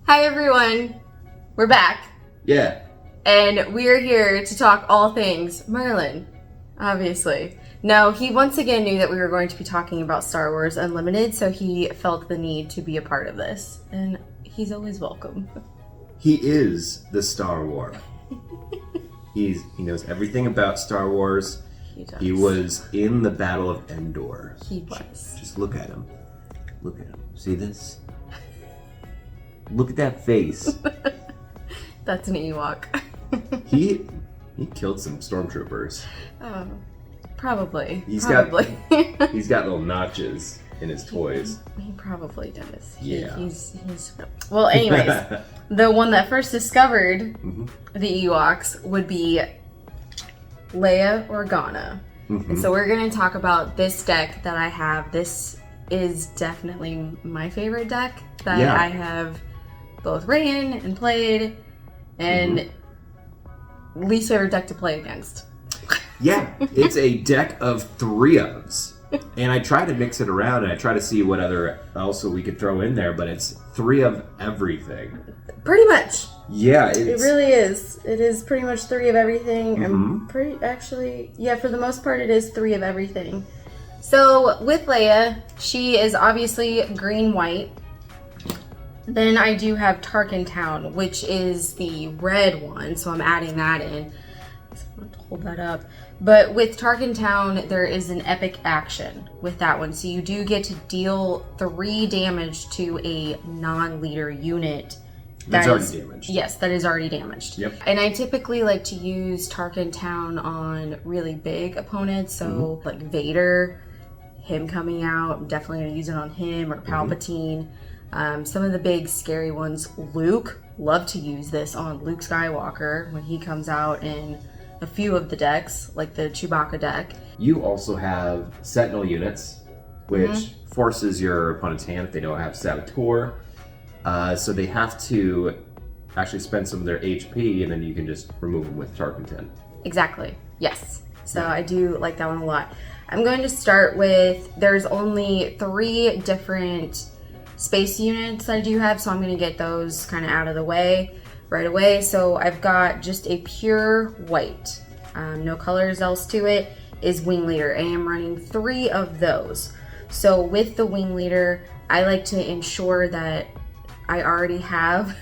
Hi everyone, we're back. Yeah. And we're here to talk all things Merlin, obviously. No, he once again knew that we were going to be talking about Star Wars Unlimited, so he felt the need to be a part of this. And he's always welcome. He is the Star Wars. He knows everything about Star Wars. He does. He was in the Battle of Endor. He was. Just look at him. Look at him. See this? Look at that face. That's an Ewok. He killed some stormtroopers. Oh, probably. He's probably. got little notches in his toys. He probably does. Yeah. He's well, anyways, the one that first discovered the Ewoks would be Leia Organa. And so we're going to talk about this deck that I have. This is definitely my favorite deck that I have both ran and played, and least favorite deck to play against. Yeah, it's a deck of 3-ofs. And I try to mix it around, and I try to see what other also we could throw in there, but it's 3 of everything. Pretty much. Yeah, It really is. It is pretty much 3 of everything. I'm for the most part, it is 3 of everything. So with Leia, she is obviously green-white. Then I do have Tarkin Town, which is the red one, so I'm adding that in. So I'm going to hold that up. But with Tarkin Town, there is an epic action with that one. So you do get to deal 3 damage to a non-leader unit. That's already damaged. Yes, that is already damaged. Yep. And I typically like to use Tarkin Town on really big opponents. So like Vader, him coming out, I'm definitely going to use it on him, or Palpatine. Some of the big scary ones, Luke, love to use this on Luke Skywalker when he comes out in a few of the decks, like the Chewbacca deck. You also have Sentinel units, which forces your opponent's hand if they don't have Saboteur. So they have to actually spend some of their HP, and then you can just remove them with Tarkin 10. Exactly, yes. So I do like that one a lot. I'm going to start with, there's only 3 different space units I do have, so I'm going to get those kind of out of the way right away. So I've got just a pure white, no colors else to it, is Wing Leader. I am running 3 of those. So with the Wing Leader, I like to ensure that I already have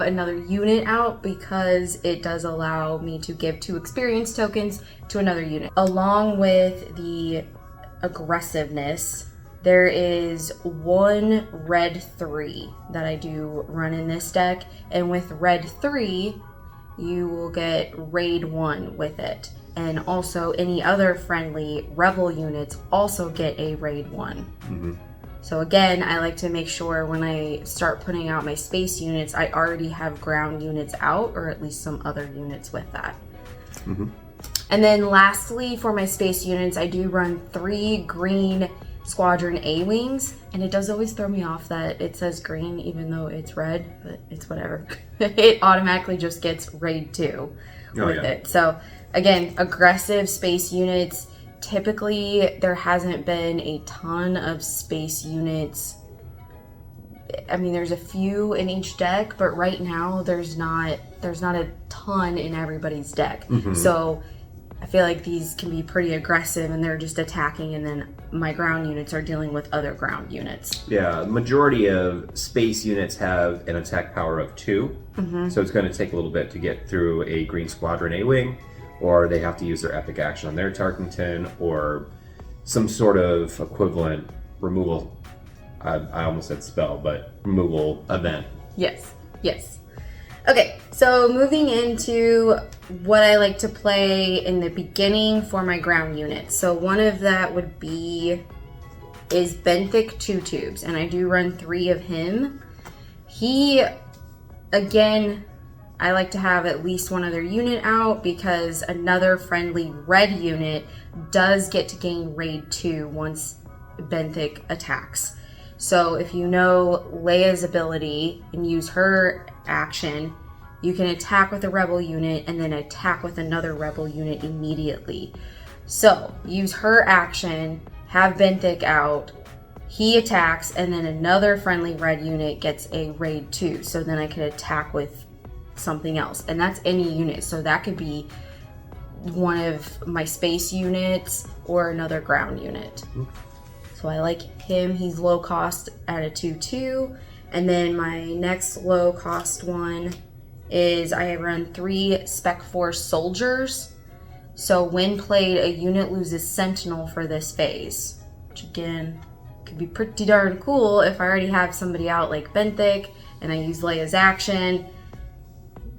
another unit out, because it does allow me to give 2 experience tokens to another unit. Along with the aggressiveness, there is 1 red 3 that I do run in this deck, and with red 3, you will get raid 1 with it. And also any other friendly rebel units also get a raid 1. So again, I like to make sure when I start putting out my space units, I already have ground units out, or at least some other units with that. And then lastly, for my space units, I do run 3 green Squadron A-Wings, and it does always throw me off that it says green even though it's red, but it's whatever. It automatically just gets raid 2 with it. So again, aggressive space units. Typically, there hasn't been a ton of space units. I mean, there's a few in each deck, but right now there's not a ton in everybody's deck. So I feel like these can be pretty aggressive, and they're just attacking, and then my ground units are dealing with other ground units. Yeah, the majority of space units have an attack power of 2, so it's going to take a little bit to get through a Green Squadron A-Wing, or they have to use their epic action on their Tarkin 10, or some sort of equivalent removal. I almost said spell, but removal event. Yes. Okay, so moving into what I like to play in the beginning for my ground units. So one of that is Benthic 2 Tubes, and I do run 3 of him. He, again, I like to have at least one other unit out, because another friendly red unit does get to gain raid 2 once Benthic attacks. So if you know Leia's ability and use her action, you can attack with a rebel unit and then attack with another rebel unit immediately. So use her action, have Benthic out, he attacks, and then another friendly red unit gets a raid 2. So then I could attack with something else. And that's any unit. So that could be one of my space units or another ground unit. So I like him. He's low cost at a 2/2. And then my next low cost one is I run 3 Spec Force soldiers. So when played, a unit loses Sentinel for this phase, which again could be pretty darn cool if I already have somebody out like Benthic and I use Leia's action.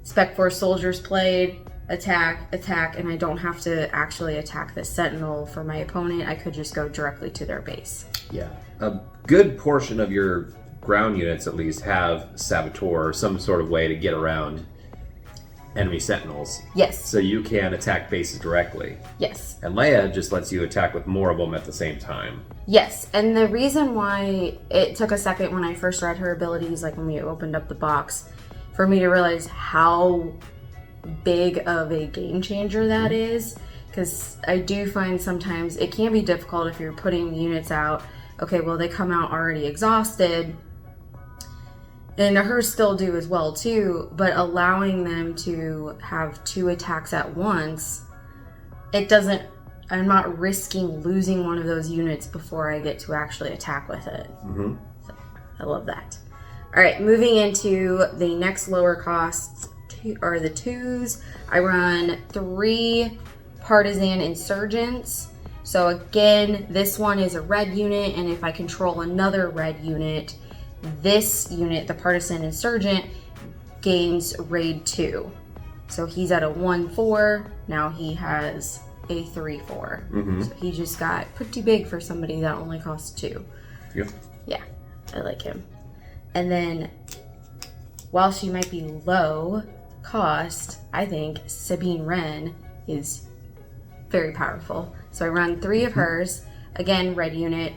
Spec Force soldiers played, attack, and I don't have to actually attack the Sentinel for my opponent. I could just go directly to their base. Yeah. A good portion of your ground units at least have Saboteur or some sort of way to get around enemy Sentinels. Yes. So you can attack bases directly. Yes. And Leia just lets you attack with more of them at the same time. Yes, and the reason why it took a second when I first read her abilities, like when we opened up the box, for me to realize how big of a game changer that is, because I do find sometimes it can be difficult if you're putting units out. Okay, well, they come out already exhausted, and hers still do as well too, but allowing them to have 2 attacks at once, I'm not risking losing one of those units before I get to actually attack with it. So I love that. All right, moving into the next lower costs are the 2s. I run 3 Partisan Insurgents. So again, this one is a red unit, and if I control another red unit, this unit, the Partisan Insurgent, gains raid 2. So he's at a 1/4. Now he has a 3/4. So he just got pretty big for somebody that only costs 2. Yep. Yeah, I like him. And then, while she might be low cost, I think Sabine Wren is very powerful. So I run 3 of hers, again, red unit.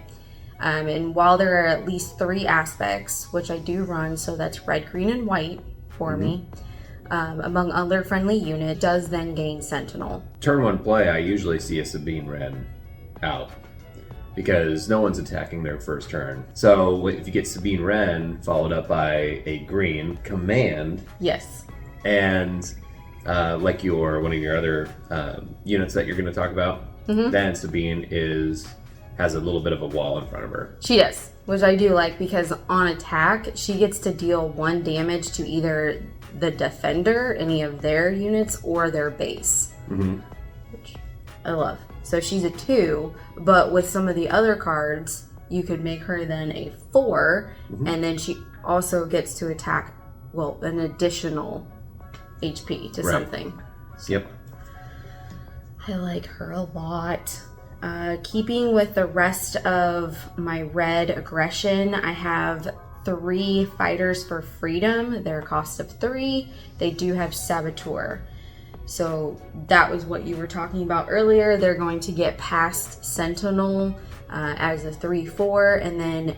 And while there are at least 3 aspects, which I do run, so that's red, green, and white for me, among other friendly unit, does then gain Sentinel. Turn 1 play, I usually see a Sabine Wren out because no one's attacking their first turn. So if you get Sabine Wren followed up by a green command, Yes. and like one of your other units that you're going to talk about, then Sabine has a little bit of a wall in front of her. She does, which I do like, because on attack, she gets to deal 1 damage to either the defender, any of their units, or their base, which I love. So she's a 2, but with some of the other cards, you could make her then a 4, and then she also gets to attack, well, an additional HP to something. Yep. I like her a lot. Keeping with the rest of my red aggression, I have 3 Fighters for Freedom. They're a cost of 3. They do have Saboteur. So that was what you were talking about earlier. They're going to get past Sentinel as a 3/4, and then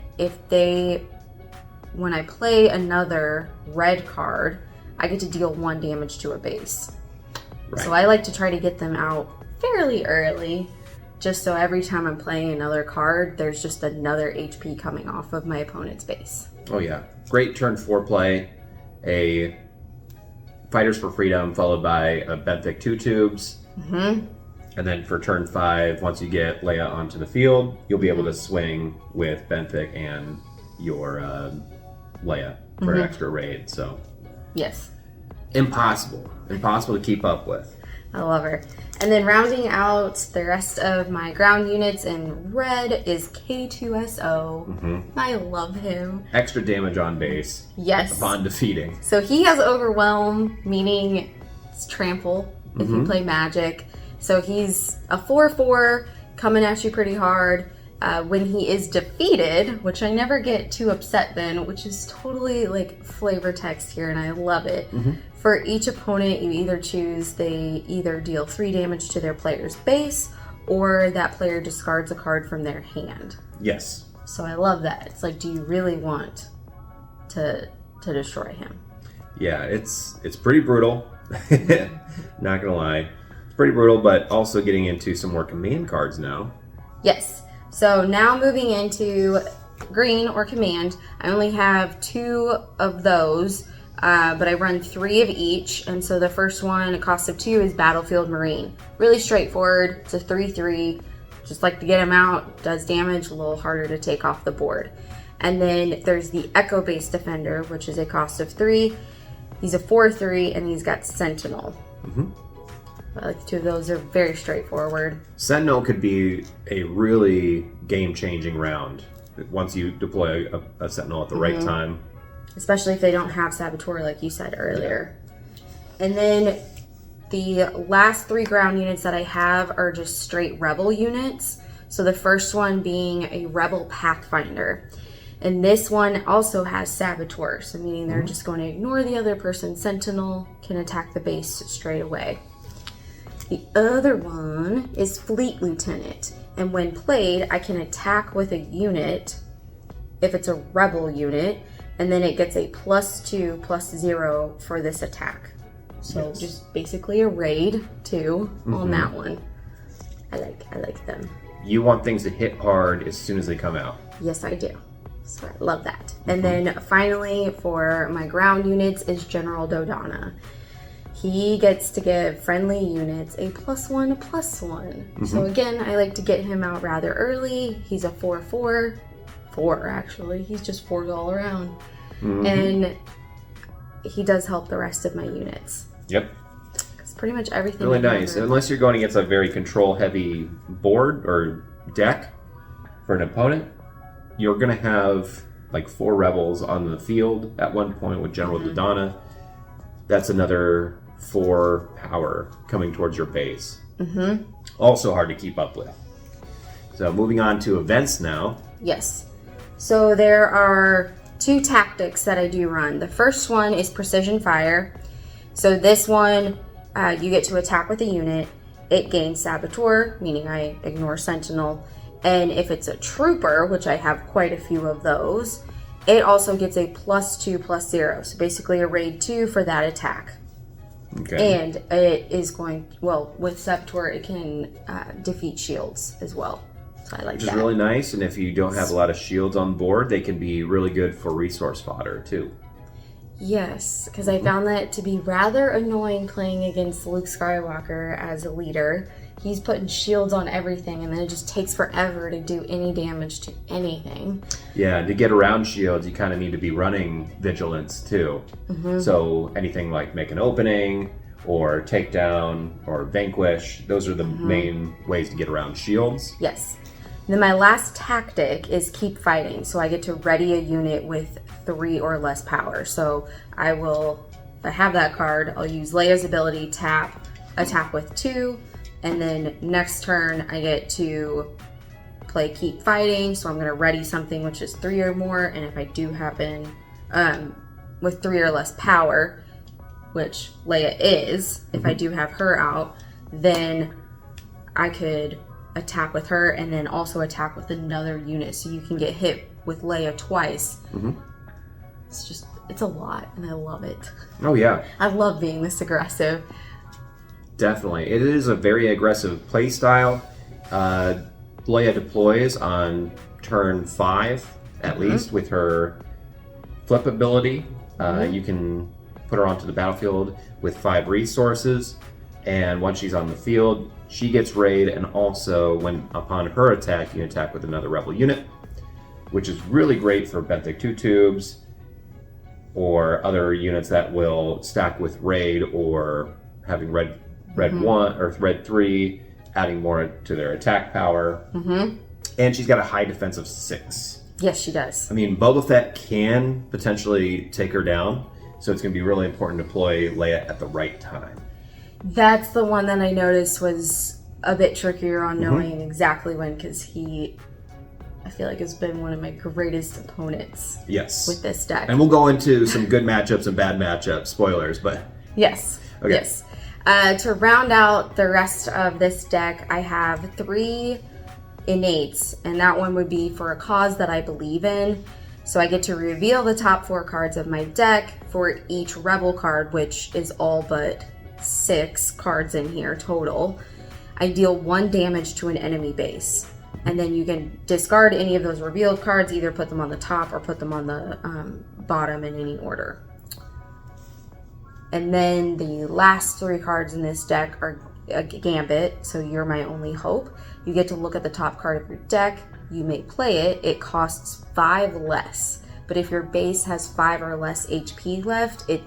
when I play another red card, I get to deal 1 damage to a base. Right. So I like to try to get them out fairly early, just so every time I'm playing another card, there's just another HP coming off of my opponent's base. Oh yeah, great turn 4 play. A Fighters for Freedom followed by a Benthic 2 tubes. And then for turn 5, once you get Leia onto the field, you'll be able to swing with Benthic and your Leia for an extra raid. So yes, impossible to keep up with. I love her. And then rounding out the rest of my ground units in red is K2SO. I love him. Extra damage on base. Yes. Upon defeating. So he has Overwhelm, meaning it's trample if you play magic. So he's a 4/4 coming at you pretty hard. When he is defeated, which I never get too upset then, which is totally like flavor text here, and I love it. For each opponent you either choose, they either deal 3 damage to their player's base, or that player discards a card from their hand. Yes. So I love that. It's like, do you really want to destroy him? Yeah, it's pretty brutal. Not gonna lie. It's pretty brutal, but also getting into some more command cards now. Yes. So now moving into green or command. I only have 2 of those, but I run 3 of each. And so the first one, a cost of 2, is Battlefield Marine. Really straightforward. It's a 3/3. Just like to get him out. Does damage, a little harder to take off the board. And then there's the Echo Base Defender, which is a cost of 3. He's a 4/3, and he's got Sentinel. I like the 2 of those. They're very straightforward. Sentinel could be a really game-changing round once you deploy a Sentinel at the right time. Especially if they don't have Saboteur, like you said earlier. And then the last 3 ground units that I have are just straight Rebel units. So the first one being a Rebel Pathfinder. And this one also has Saboteur, so meaning they're just going to ignore the other person's Sentinel, can attack the base straight away. The other one is Fleet Lieutenant, and when played, I can attack with a unit if it's a Rebel unit, and then it gets a +2/+0 for this attack. So just basically a raid 2 on that one. I like them. You want things to hit hard as soon as they come out. Yes, I do. So I love that. And then finally for my ground units is General Dodonna. He gets to give friendly units a +1/+1. So again, I like to get him out rather early. He's a 4/4. 4 actually. He's just 4 all around. And he does help the rest of my units. Yep. It's pretty much everything. Really nice. Unless you're going against a very control-heavy board or deck for an opponent, you're going to have like 4 rebels on the field at one point with General Dodonna. That's another 4 power coming towards your base. Also hard to keep up with. So moving on to events now. Yes. So there are 2 tactics that I do run. The first one is Precision Fire. So this one, you get to attack with a unit. It gains Saboteur, meaning I ignore Sentinel. And if it's a Trooper, which I have quite a few of those, it also gets a +2/+0. So basically a raid 2 for that attack. Okay. And it is going, well, with Saboteur, it can defeat shields as well. So I like that. Which is really nice, and if you don't have a lot of shields on board, they can be really good for resource fodder too. Yes, because I found that to be rather annoying playing against Luke Skywalker as a leader. He's putting shields on everything, and then it just takes forever to do any damage to anything. Yeah, to get around shields, you kind of need to be running vigilance too. So anything like make an opening, or takedown, or vanquish, those are the main ways to get around shields. Yes. Then my last tactic is keep fighting. So I get to ready a unit with 3 or less power. So I will, if I have that card, I'll use Leia's ability, tap, attack with 2, and then next turn I get to play keep fighting. So I'm going to ready something which is 3 or more, and if I do happen with 3 or less power, which Leia is, if I do have her out, then I could attack with her and then also attack with another unit, so you can get hit with Leia twice. It's a lot, and I love it. Oh yeah, I love being this aggressive. Definitely. It is a very aggressive play style. Leia deploys on turn 5 at least with her flip ability. You can put her onto the battlefield with 5 resources, and once she's on the field, she gets raid, and also when upon her attack, you attack with another rebel unit, which is really great for benthic 2 tubes or other units that will stack with raid, or having red 1 or red 3, adding more to their attack power. And she's got a high defense of 6. Yes, she does. I mean, Boba Fett can potentially take her down, so it's going to be really important to deploy Leia at the right time. That's the one that I noticed was a bit trickier on knowing exactly when, because I feel like has been one of my greatest opponents. Yes. With this deck. And we'll go into some good matchups and bad matchups, spoilers, but... Yes. Okay. Yes. To round out the rest of this deck, I have 3 innates, and that one would be for a cause that I believe in. So I get to reveal the top 4 cards of my deck for each rebel card, which is all but 6 cards in here total. I deal 1 damage to an enemy base. And then you can discard any of those revealed cards, either put them on the top or put them on the bottom in any order. And then the last 3 cards in this deck are a Gambit, so You're My Only Hope. You get to look at the top card of your deck. You may play it. It costs 5 less. But if your base has 5 or less HP left, it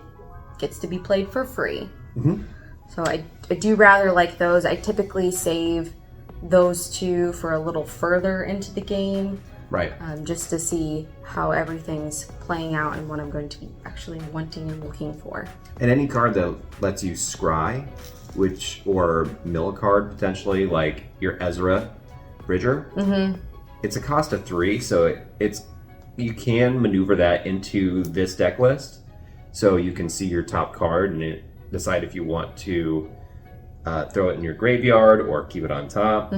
gets to be played for free. Mm-hmm. So I do rather like those. I typically save those 2 for a little further into the game. Right. Just to see how everything's playing out and what I'm going to be actually wanting and looking for. And any card that lets you scry, or mill a card potentially, like your Ezra Bridger, it's a cost of 3, so you can maneuver that into this deck list, so you can see your top card and decide if you want to throw it in your graveyard or keep it on top.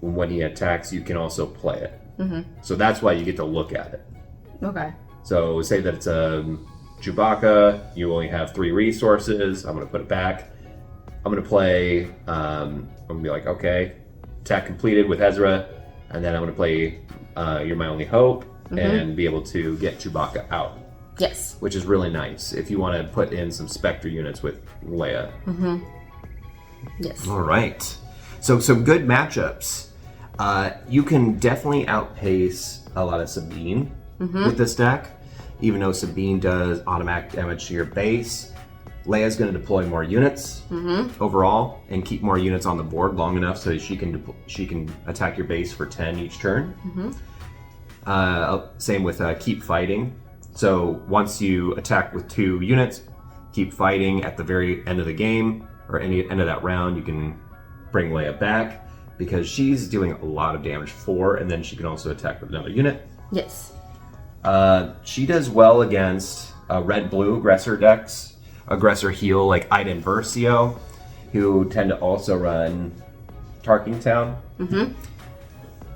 When he attacks, you can also play it. So that's why you get to look at it. Okay. So say that it's a Chewbacca, you only have 3 resources. I'm going to put it back. I'm going to play, I'm going to be like, okay, attack completed with Ezra, and then I'm going to play You're My Only Hope and be able to get Chewbacca out. Yes. Which is really nice if you want to put in some Spectre units with Leia. Yes. All right. So some good matchups. You can definitely outpace a lot of Sabine with this deck, even though Sabine does automatic damage to your base. Leia's going to deploy more units overall and keep more units on the board long enough so that she can attack your base for 10 each turn. Same with Keep Fighting. So once you attack with 2 units, keep fighting at the very end of the game or any end of that round, you can bring Leia back because she's doing a lot of damage 4, and then she can also attack with another unit. Yes. She does well against red-blue aggressor heal like Iden Versio, who tend to also run Tarking Town.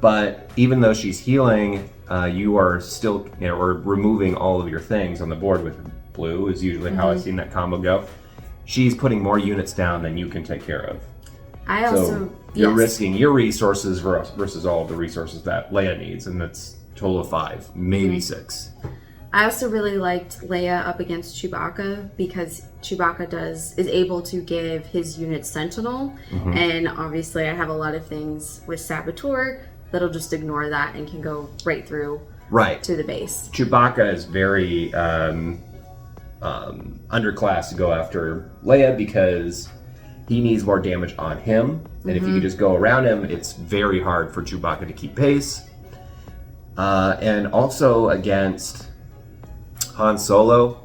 But even though she's healing, you are still or removing all of your things on the board with blue is usually how I've seen that combo go. She's putting more units down than you can take care of. You're risking your resources versus all of the resources that Leia needs, and that's a total of 5, maybe 6. I also really liked Leia up against Chewbacca because Chewbacca is able to give his unit Sentinel, and obviously I have a lot of things with Saboteur that'll just ignore that and can go right through to the base. Chewbacca is very underclass to go after Leia because he needs more damage on him, and if you can just go around him, it's very hard for Chewbacca to keep pace. And also against Han Solo.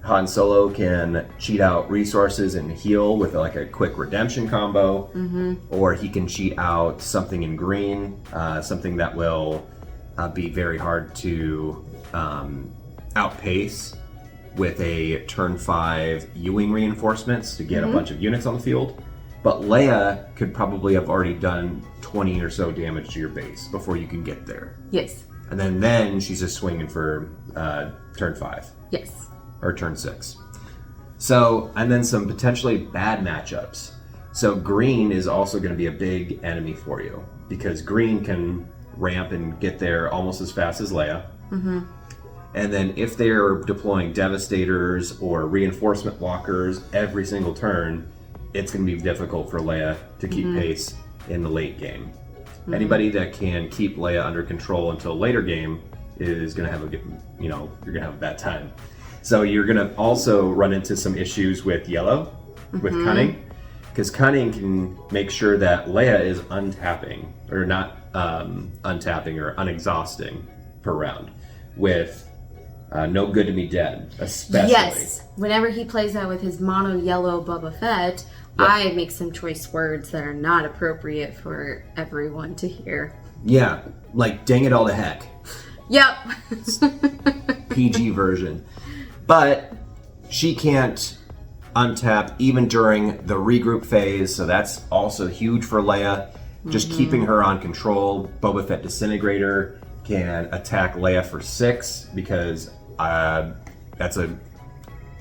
Han Solo can cheat out resources and heal with like a quick redemption combo, or he can cheat out something in green, something that will be very hard to outpace with a turn 5 Ewing reinforcements to get a bunch of units on the field. But Leia could probably have already done 20 or so damage to your base before you can get there. Yes. And then she's just swinging for turn 5. Yes. Or turn 6. So, and then some potentially bad matchups. So green is also going to be a big enemy for you because green can ramp and get there almost as fast as Leia. And then if they're deploying Devastators or Reinforcement Walkers every single turn, it's going to be difficult for Leia to keep pace in the late game. Anybody that can keep Leia under control until later game is going to have you're going to have a bad time. So you're going to also run into some issues with yellow, with Cunning, because Cunning can make sure that Leia is untapping, or not untapping or unexhausting per round, with No Good to Me Dead, especially. Yes, whenever he plays that with his mono yellow Boba Fett, I make some choice words that are not appropriate for everyone to hear. Yeah, like dang it all to heck. Yep. PG version. But she can't untap even during the regroup phase, so that's also huge for Leia. Just keeping her on control. Boba Fett Disintegrator can attack Leia for 6 because that's a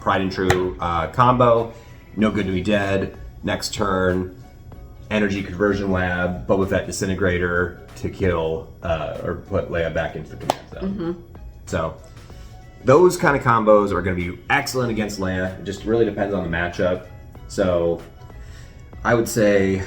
tried and true combo. No Good to Be Dead. Next turn, energy conversion lab, Boba Fett disintegrator to kill or put Leia back into the command zone. So those kind of combos are going to be excellent against Leia. It just really depends on the matchup. So I would say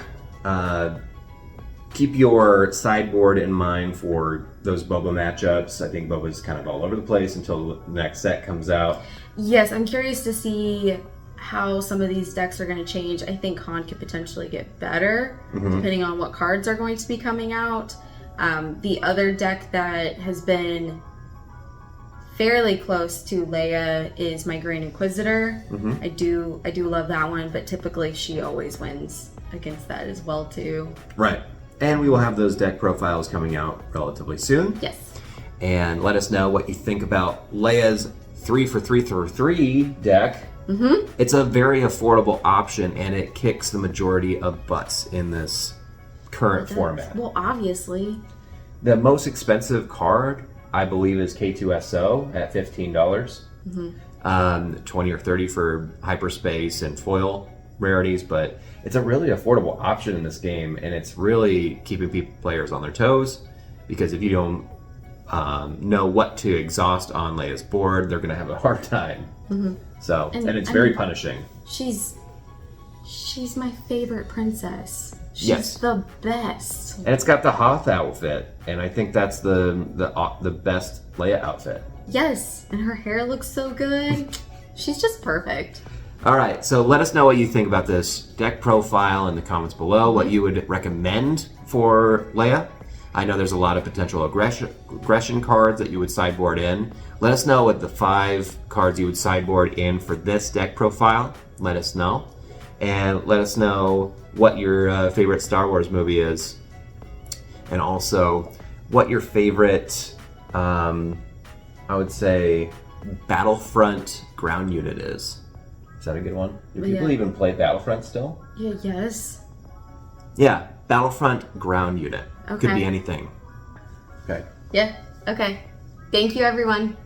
keep your sideboard in mind for those Boba matchups. I think Boba's kind of all over the place until the next set comes out. Yes, I'm curious to see how some of these decks are going to change. I think Han could potentially get better depending on what cards are going to be coming out. The other deck that has been fairly close to Leia is my Grand Inquisitor. I do love that one, but typically she always wins against that as well too. Right. And we will have those deck profiles coming out relatively soon. Yes. And let us know what you think about Leia's 3 for 3 for 3 deck. It's a very affordable option, and it kicks the majority of butts in this current format. Well, obviously. The most expensive card, I believe, is K2SO at $15. 20 or 30 for hyperspace and foil rarities, but it's a really affordable option in this game, and it's really keeping players on their toes, because if you don't know what to exhaust on Leia's board, they're going to have a hard time. So, and it's very punishing. She's my favorite princess. She's the best. And it's got the Hoth outfit, and I think that's the best Leia outfit. Yes, and her hair looks so good. She's just perfect. All right, so let us know what you think about this deck profile in the comments below, what you would recommend for Leia. I know there's a lot of potential aggression cards that you would sideboard in. Let us know what the 5 cards you would sideboard in for this deck profile. Let us know. And let us know what your favorite Star Wars movie is. And also what your favorite, I would say, Battlefront ground unit is. Is that a good one? Do people even play Battlefront still? Yeah, yes. Yeah, Battlefront ground unit. Could be anything. Okay. Yeah, okay. Thank you, everyone.